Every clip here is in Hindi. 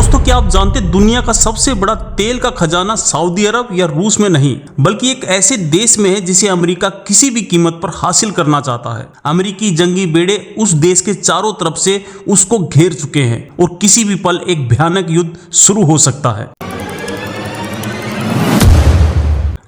दोस्तों, क्या आप जानते दुनिया का सबसे बड़ा तेल का खजाना सऊदी अरब या रूस में नहीं बल्कि एक ऐसे देश में है जिसे अमेरिका किसी भी कीमत पर हासिल करना चाहता है। अमेरिकी जंगी बेड़े उस देश के चारों तरफ से उसको घेर चुके हैं और किसी भी पल एक भयानक युद्ध शुरू हो सकता है।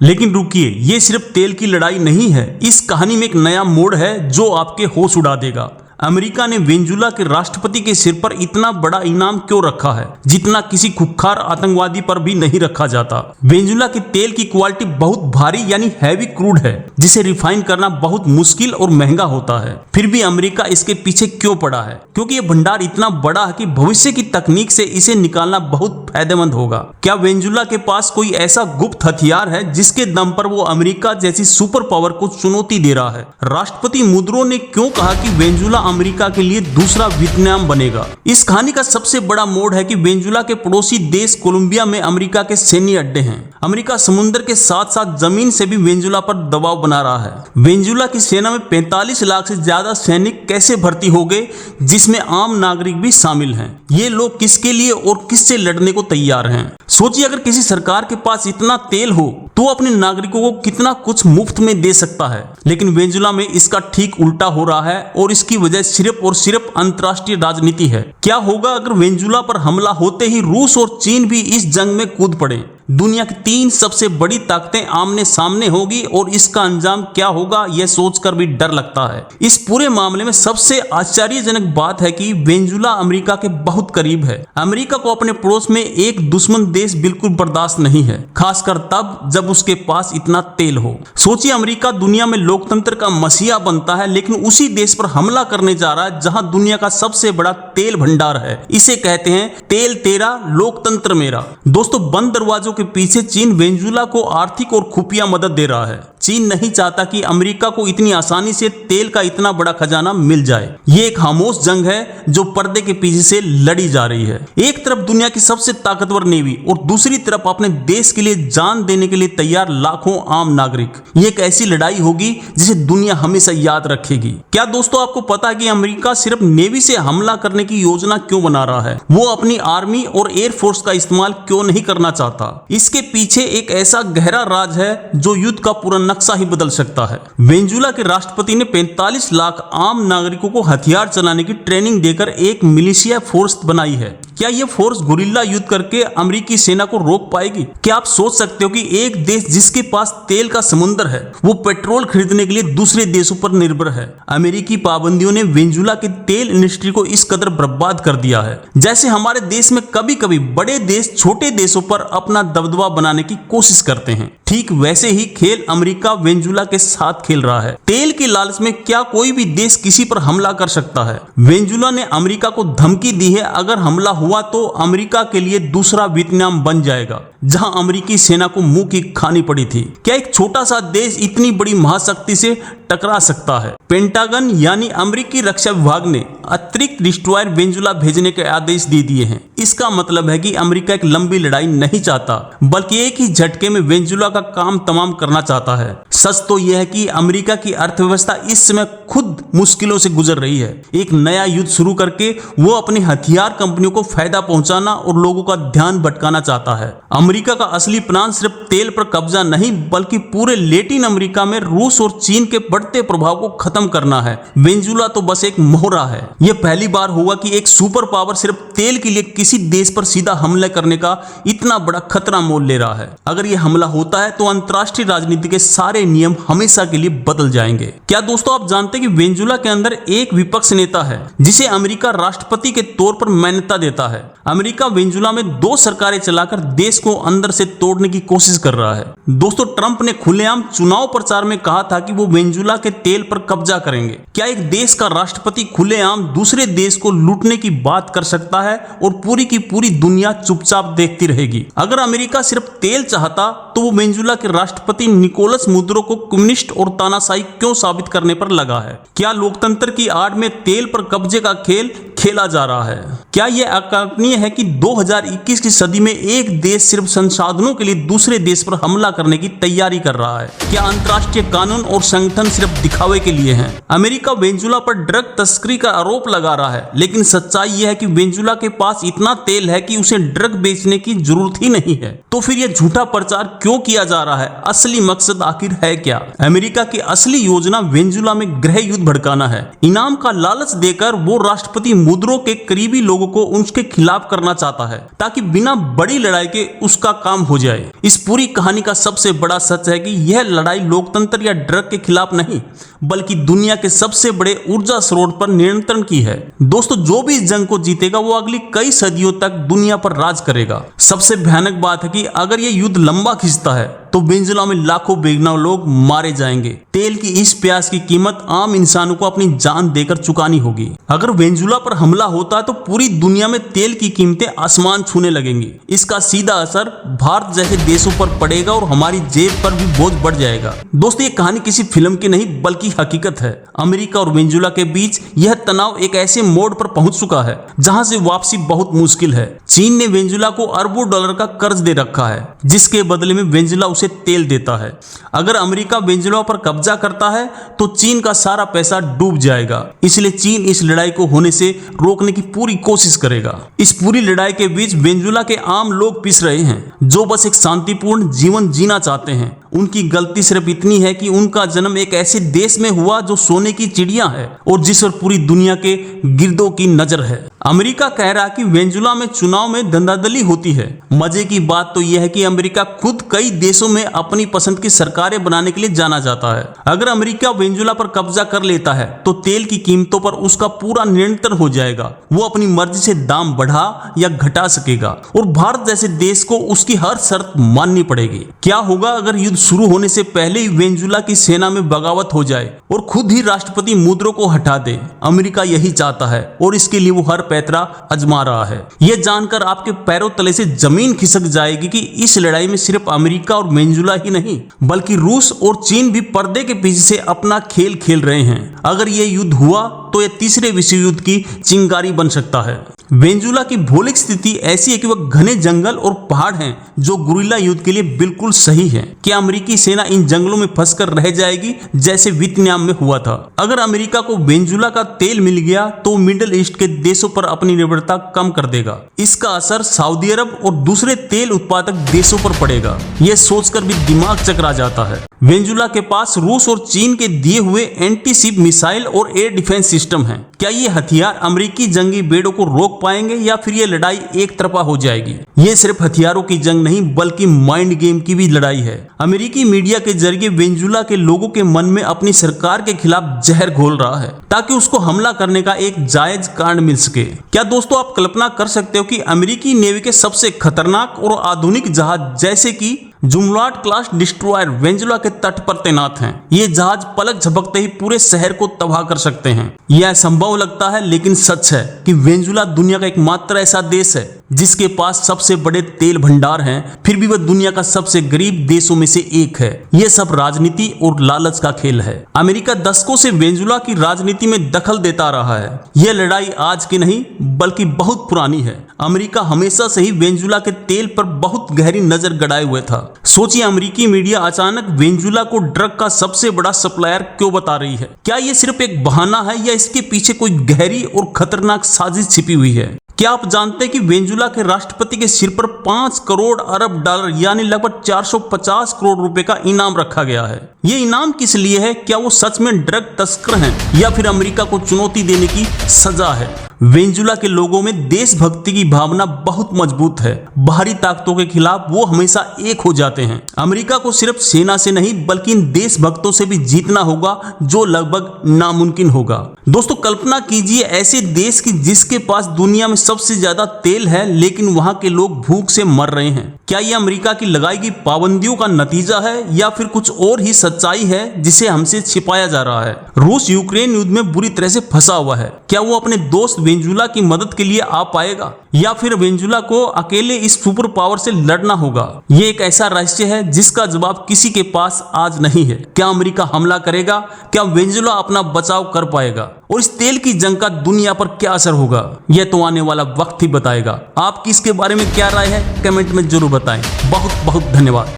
लेकिन रुकिए, ये सिर्फ तेल की लड़ाई नहीं है। इस कहानी में एक नया मोड़ है जो आपके होश उड़ा देगा। अमेरिका ने वेनेजुएला के राष्ट्रपति के सिर पर इतना बड़ा इनाम क्यों रखा है जितना किसी खुखार आतंकवादी पर भी नहीं रखा जाता। वेनेजुएला के तेल की क्वालिटी बहुत भारी यानी हैवी क्रूड है जिसे रिफाइन करना बहुत मुश्किल और महंगा होता है। फिर भी अमेरिका इसके पीछे क्यों पड़ा है? क्योंकि ये भंडार इतना बड़ा है कि भविष्य की तकनीक से इसे निकालना बहुत फायदेमंद होगा। क्या वेनेजुएला के पास कोई ऐसा गुप्त हथियार है जिसके दम पर वो अमेरिका जैसी सुपर पावर को चुनौती दे रहा है? राष्ट्रपति मुद्रो ने क्यों कहा कि वेनेजुएला अमेरिका के लिए दूसरा वियतनाम बनेगा? इस कहानी का सबसे बड़ा मोड़ है कि वेनेजुएला के पड़ोसी देश कोलंबिया में अमेरिका के सैन्य अड्डे हैं। अमेरिका समुद्र के साथ साथ जमीन से भी वेनेजुएला पर दबाव बना रहा है। वेनेजुएला की सेना में 45 लाख से ज्यादा सैनिक कैसे भर्ती हो गए, जिसमें आम नागरिक भी शामिल हैं। ये लोग किसके लिए और किससे लड़ने को तैयार हैं? सोचिए, अगर किसी सरकार के पास इतना तेल हो तो अपने नागरिकों को कितना कुछ मुफ्त में दे सकता है। लेकिन वेनेजुएला में इसका ठीक उल्टा हो रहा है और इसकी वजह सिर्फ और सिर्फ अंतर्राष्ट्रीय राजनीति है। क्या होगा अगर वेनेजुएला पर हमला होते ही रूस और चीन भी इस जंग में कूद पड़े? दुनिया की 3 सबसे बड़ी ताकतें आमने सामने होगी और इसका अंजाम क्या होगा यह सोचकर भी डर लगता है। इस पूरे मामले में सबसे आश्चर्यजनक बात है कि वेनेजुएला अमेरिका के बहुत करीब है। अमेरिका को अपने पड़ोस में एक दुश्मन देश बिल्कुल बर्दाश्त नहीं है, खासकर तब जब उसके पास इतना तेल हो। सोचिए, अमेरिका दुनिया में लोकतंत्र का मसीहा बनता है लेकिन उसी देश पर हमला करने जा रहा है जहां दुनिया का सबसे बड़ा तेल भंडार है। इसे कहते हैं तेल तेरा, लोकतंत्र मेरा। दोस्तों, बंद दरवाजों के पीछे चीन वेनेजुएला को आर्थिक और खुफिया मदद दे रहा है। चीन नहीं चाहता कि अमेरिका को इतनी आसानी से तेल का इतना बड़ा खजाना मिल जाए। ये एक खामोश जंग है जो पर्दे के पीछे से लड़ी जा रही है। एक तरफ दुनिया की सबसे ताकतवर नेवी और दूसरी तरफ अपने देश के लिए जान देने के लिए तैयार लाखों आम नागरिक। ये एक ऐसी लड़ाई होगी जिसे दुनिया हमेशा याद रखेगी। क्या दोस्तों, आपको पता है कि अमेरिका सिर्फ नेवी से हमला करने की योजना क्यों बना रहा है? वो अपनी आर्मी और एयरफोर्स का इस्तेमाल क्यों नहीं करना चाहता? इसके पीछे एक ऐसा गहरा राज है जो युद्ध का पूरा नक्शा ही बदल सकता है। वेनेजुएला के राष्ट्रपति ने 45 लाख आम नागरिकों को हथियार चलाने की ट्रेनिंग देकर एक मिलिशिया फोर्स बनाई है। क्या यह फोर्स गुरिल्ला युद्ध करके अमेरिकी सेना को रोक पाएगी? क्या आप सोच सकते हो कि एक देश जिसके पास तेल का समुद्र है वो पेट्रोल खरीदने के लिए दूसरे देशों पर निर्भर है? अमेरिकी पाबंदियों ने वेनेजुएला की तेल इंडस्ट्री को इस कदर बर्बाद कर दिया है जैसे हमारे देश में कभी कभी बड़े देश छोटे देशों पर अपना दबदबा बनाने की कोशिश करते हैं। ठीक वैसे ही खेल अमेरिका वेनेजुएला के साथ खेल रहा है। तेल के लालच में क्या कोई भी देश किसी पर हमला कर सकता है? वेनेजुएला ने अमेरिका को धमकी दी है, अगर हमला हुआ तो अमेरिका के लिए दूसरा वियतनाम बन जाएगा, जहां अमेरिकी सेना को मुंह की खानी पड़ी थी। क्या एक छोटा सा देश इतनी बड़ी महाशक्ति से टकरा सकता है? पेंटागन यानी अमेरिकी रक्षा विभाग ने अतिरिक्त डिस्ट्रॉयर वेनेजुएला भेजने के आदेश दे दिए हैं। इसका मतलब है कि अमेरिका एक लंबी लड़ाई नहीं चाहता बल्कि एक ही झटके में वेनेजुएला का काम तमाम करना चाहता है। सच तो यह है कि अमेरिका की अर्थव्यवस्था इस समय खुद मुश्किलों से गुजर रही है। एक नया युद्ध शुरू करके वो अपनी हथियार कंपनियों को फायदा पहुंचाना और लोगों का ध्यान भटकाना चाहता है। अमेरिका का असली प्लान सिर्फ तेल पर कब्जा नहीं बल्कि पूरे लैटिन अमेरिका में रूस और चीन के बढ़ते प्रभाव को खत्म करना है। वेनेजुएला तो बस एक मोहरा है। यह पहली बार हुआ कि एक सुपर पावर सिर्फ तेल के लिए किसी देश पर सीधा हमला करने का इतना बड़ा खतरा मोल ले रहा है। अगर यह हमला होता है तो अंतर्राष्ट्रीय राजनीति के सारे नियम हमेशा के लिए बदल जाएंगे। क्या दोस्तों, आप जानते हैं कि वेनेजुएला के अंदर एक विपक्ष नेता है जिसे अमेरिका राष्ट्रपति के तौर पर मान्यता देता है। अमेरिका वेनेजुएला में 2 सरकारें चलाकर देश को अंदर से तोड़ने की कोशिश कर रहा है। दोस्तों, ट्रंप ने खुलेआम चुनाव प्रचार में कहा था कि वो वेनेजुएला के तेल पर कब्जा करेंगे। क्या एक देश का राष्ट्रपति खुलेआम दूसरे देश को लूटने की बात कर सकता है और पूरी की पूरी दुनिया चुपचाप देखती रहेगी? अगर अमेरिका सिर्फ तेल चाहता तो वो वेनेजुएला के राष्ट्रपति निकोलस मुदुरो को कम्युनिस्ट और तानाशाही क्यों साबित करने पर लगा है? क्या लोकतंत्र की आड़ में तेल पर कब्जे का खेल खेला जा रहा है? क्या यह अकल्पनीय है कि 2021 की सदी में एक देश सिर्फ संसाधनों के लिए दूसरे देश पर हमला करने की तैयारी कर रहा है? क्या अंतर्राष्ट्रीय कानून और संगठन सिर्फ दिखावे के लिए हैं? अमेरिका वेनेजुएला पर ड्रग तस्करी का आरोप लगा रहा है, लेकिन सच्चाई यह है कि वेनेजुएला के पास इतना तेल है कि उसे ड्रग बेचने की जरूरत ही नहीं है। तो फिर यह झूठा प्रचार क्यों किया जा रहा है? असली मकसद आखिर है क्या? अमेरिका की असली योजना वेनेजुएला में गृह युद्ध भड़काना है। इनाम का लालच देकर वो राष्ट्रपति मुदुरो के करीबी लोगों को उसके खिलाफ करना चाहता है, ताकि बिना बड़ी लड़ाई के उसका काम हो जाए। इस पूरी कहानी का सबसे बड़ा सच है कि यह लड़ाई लोकतंत्र या ड्रग के खिलाफ नहीं, बल्कि दुनिया के सबसे बड़े ऊर्जा स्रोत पर नियंत्रण की है। दोस्तों, जो भी इस जंग को जीतेगा वो अगली कई सदियों तक दुनिया पर राज करेगा। सबसे भयानक बात है कि अगर यह युद्ध लंबा खिंचता है तो वेनेजुएला में लाखों बेगुनाह लोग मारे जाएंगे। तेल की इस प्यास की कीमत आम इंसानों को अपनी जान देकर चुकानी होगी। अगर वेनेजुएला पर हमला होता है तो पूरी दुनिया में तेल की कीमतें आसमान छूने लगेंगी। इसका सीधा असर भारत जैसे देशों पर पड़ेगा और हमारी जेब पर भी बोझ बढ़ जाएगा। दोस्तों, ये कहानी किसी फिल्म की नहीं बल्कि हकीकत है। अमेरिका और वेनेजुएला के बीच यह तनाव एक ऐसे मोड़ पर पहुंच चुका है जहां से वापसी बहुत मुश्किल है। चीन ने वेनेजुएला को अरबों डॉलर का कर्ज दे रखा है, जिसके बदले में वेनेजुएला उसे तेल देता है। अगर अमेरिका वेनेजुएला पर कब्जा करता है तो चीन का सारा पैसा डूब जाएगा। इसलिए चीन इस लड़ाई को होने से रोकने की पूरी कोशिश करेगा। इस पूरी लड़ाई के बीच वेनेजुएला के आम लोग पिस रहे हैं, जो बस एक शांतिपूर्ण जीवन जीना चाहते हैं। उनकी गलती सिर्फ इतनी है कि उनका जन्म एक ऐसे देश में हुआ जो सोने की चिड़िया है और जिस पर पूरी दुनिया के गिरदों की नजर है। अमेरिका कह रहा है कि वेनेजुएला में चुनाव में धंधाधली होती है। मजे की बात तो यह है कि अमेरिका खुद कई देशों में अपनी पसंद की सरकारें बनाने के लिए जाना जाता है। अगर अमेरिका वेनेजुएला पर कब्जा कर लेता है तो तेल की कीमतों पर उसका पूरा नियंत्रण हो जाएगा। वो अपनी मर्जी से दाम बढ़ा या घटा सकेगा और भारत जैसे देश को उसकी हर शर्त माननी पड़ेगी। क्या होगा अगर युद्ध शुरू होने से पहले ही वेनेजुएला की सेना में बगावत हो जाए और खुद ही राष्ट्रपति मुदुरो को हटा दे? अमेरिका यही चाहता है और इसके लिए वो हर पैतरा आजमा रहा है। यह जानकर आपके पैरों तले से जमीन खिसक जाएगी कि इस लड़ाई में सिर्फ अमेरिका और वेनेजुएला ही नहीं, बल्कि रूस और चीन भी पर्दे के पीछे से अपना खेल खेल रहे हैं। अगर यह युद्ध हुआ तो यह तीसरे विश्व युद्ध की चिंगारी बन सकता है। वेनेजुएला की भौगोलिक स्थिति ऐसी है कि वह घने जंगल और पहाड़ हैं, जो गुरिल्ला युद्ध के लिए बिल्कुल सही है। क्या अमेरिकी सेना इन जंगलों में फंसकर रह जाएगी जैसे वियतनाम में हुआ था? अगर अमेरिका को वेनेजुएला का तेल मिल गया तो मिडिल ईस्ट के देशों पर अपनी निर्भरता कम कर देगा। इसका असर सऊदी अरब और दूसरे तेल उत्पादक देशों पर पड़ेगा। यह सोचकर भी दिमाग चकरा जाता है। वेनेजुएला के पास रूस और चीन के दिए हुए एंटी शिप मिसाइल और एयर डिफेंस सिस्टम हैं। क्या ये हथियार अमेरिकी जंगी बेड़ों को रोक पाएंगे या फिर ये लड़ाई एक तरफा हो जाएगी? ये सिर्फ हथियारों की जंग नहीं बल्कि माइंड गेम की भी लड़ाई है। अमेरिकी मीडिया के जरिए वेनेजुएला के लोगों के मन में अपनी सरकार के खिलाफ जहर घोल रहा है ताकि उसको हमला करने का एक जायज कारण मिल सके। क्या दोस्तों, आप कल्पना कर सकते हो कि अमेरिकी नेवी के सबसे खतरनाक और आधुनिक जहाज जैसे कि जुमलाट क्लास डिस्ट्रॉयर वेनेजुएला के तट पर तैनात हैं। ये जहाज पलक झपकते ही पूरे शहर को तबाह कर सकते हैं। यह असंभव लगता है लेकिन सच है कि वेनेजुएला दुनिया का एकमात्र ऐसा देश है जिसके पास सबसे बड़े तेल भंडार हैं, फिर भी वह दुनिया का सबसे गरीब देशों में से एक है। यह सब राजनीति और लालच का खेल है। अमेरिका दशकों से वेनेजुएला की राजनीति में दखल देता रहा है। यह लड़ाई आज की नहीं बल्कि बहुत पुरानी है। अमेरिका हमेशा से ही वेनेजुएला के तेल पर बहुत गहरी नजर गड़ाए हुए था। सोचिए, अमेरिकी मीडिया अचानक वेनेजुएला को ड्रग का सबसे बड़ा सप्लायर क्यों बता रही है? क्या यह सिर्फ एक बहाना है या इसके पीछे कोई गहरी और खतरनाक साजिश छिपी हुई है? क्या आप जानते हैं कि वेनेजुएला के राष्ट्रपति के सिर पर 5 करोड़ अरब डॉलर यानी लगभग 450 करोड़ रुपए का इनाम रखा गया है? ये इनाम किस लिए है? क्या वो सच में ड्रग तस्कर हैं या फिर अमेरिका को चुनौती देने की सजा है? वेनेजुएला के लोगों में देशभक्ति की भावना बहुत मजबूत है। बाहरी ताकतों के खिलाफ वो हमेशा एक हो जाते हैं। अमेरिका को सिर्फ सेना से नहीं बल्कि इन देशभक्तों से भी जीतना होगा, जो लगभग नामुमकिन होगा। दोस्तों, कल्पना कीजिए ऐसे देश की जिसके पास दुनिया में सबसे ज्यादा तेल है लेकिन वहां के लोग भूख से मर रहे हैं। क्या यह अमेरिका की लगाई गई पाबंदियों का नतीजा है या फिर कुछ और ही सच्चाई है जिसे हमसे छिपाया जा रहा है? रूस यूक्रेन युद्ध में बुरी तरह से फंसा हुआ है। क्या वो अपने दोस्त वेंजुला की मदद के लिए आ पाएगा या फिर वेंजुला को अकेले इस सुपर पावर से लड़ना होगा? ये एक ऐसा रहस्य है जिसका जवाब किसी के पास आज नहीं है। क्या अमेरिका हमला करेगा? क्या वेंजुला अपना बचाव कर पाएगा? और इस तेल की जंग का दुनिया पर क्या असर होगा, यह तो आने वाला वक्त ही बताएगा। आपकी इसके बारे में क्या राय है, कमेंट में जरूर बताएं। बहुत बहुत धन्यवाद।